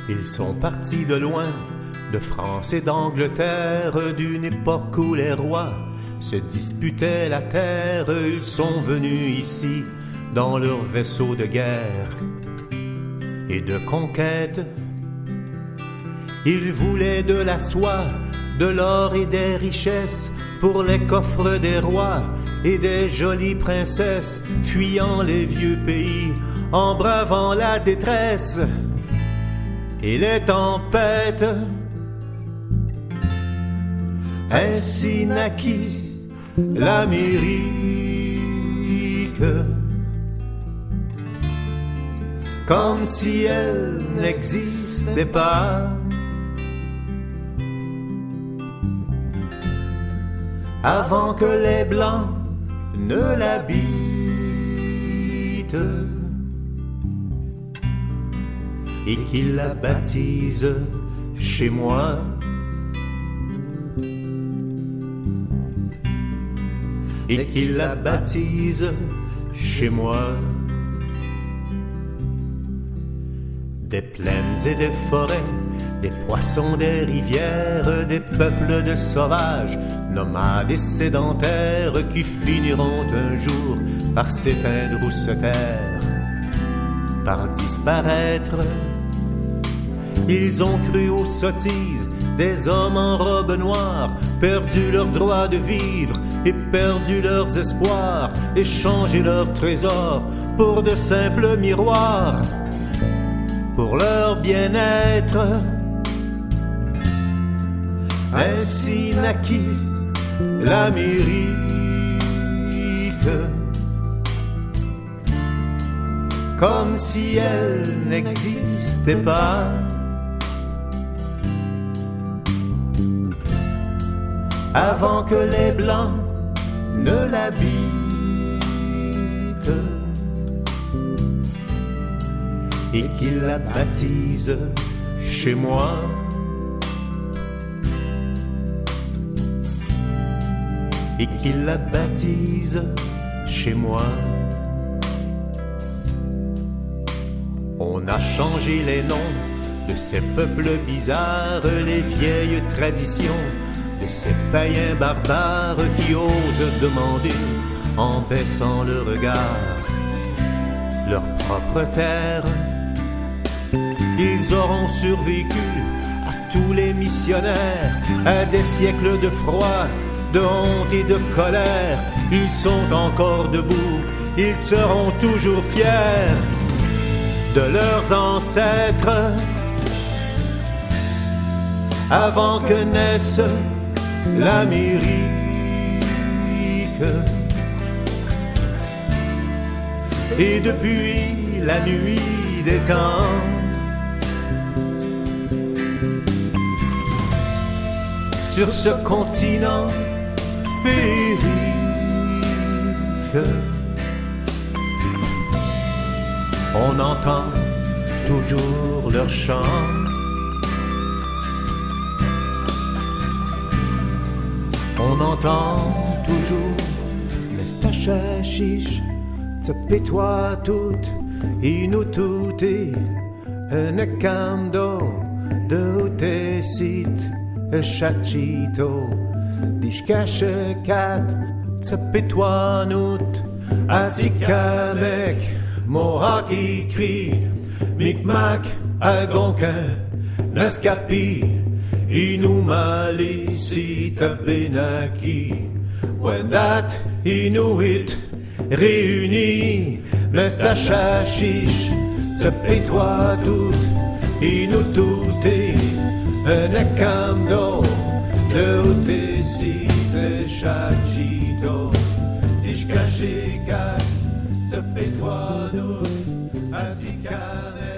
Ils sont partis de loin, de France et d'Angleterre, d'une époque où les rois se disputaient la terre. Ils sont venus ici dans leur vaisseau de guerre et de conquête. Ils voulaient de la soie, de l'or et des richesses pour les coffres des rois et des jolies princesses, fuyant les vieux pays, en bravant la détresse et les tempêtes. Ainsi naquit l'Amérique, comme si elle n'existait pas. Avant que les Blancs ne l'habitent, et qu'ils la baptisent chez moi. Et qu'ils la baptisent chez moi. Des plaines et des forêts, des poissons des rivières, des peuples de sauvages, nomades et sédentaires, qui finiront un jour par s'éteindre ou se taire, par disparaître. Ils ont cru aux sottises des hommes en robe noire, perdu leur droit de vivre et perdu leurs espoirs, échangé leurs trésors pour de simples miroirs, pour leur bien-être. Ainsi naquit l'Amérique, comme si elle n'existait pas. Avant que les Blancs ne l'habitent, et qu'ils la baptisent chez moi. Et qu'ils la baptisent chez moi. On a changé les noms de ces peuples bizarres, les vieilles traditions de ces païens barbares qui osent demander, en baissant le regard, leur propre terre. Ils auront survécu à tous les missionnaires, à des siècles de froid, de honte et de colère. Ils sont encore debout, ils seront toujours fiers de leurs ancêtres. Avant que naisse l'Amérique, et depuis la nuit des temps, sur ce continent féerique, on entend toujours leur chant. On entend toujours Mestacha chiche, tsapetwa tout, inututi, nekando, deutesit, chachito, dishkache kat, tsapetwa nut, atikamek, mohaki kri, mikmak, algonquin, naskapi, Inumali sita benaki, Wendat Inuit réunis, Mestacha chiche, Tsapetwa tout, Inutute, Nekando, Deutesit, Chachito, Dishkachekat, Tsapetwa nut, Atikane.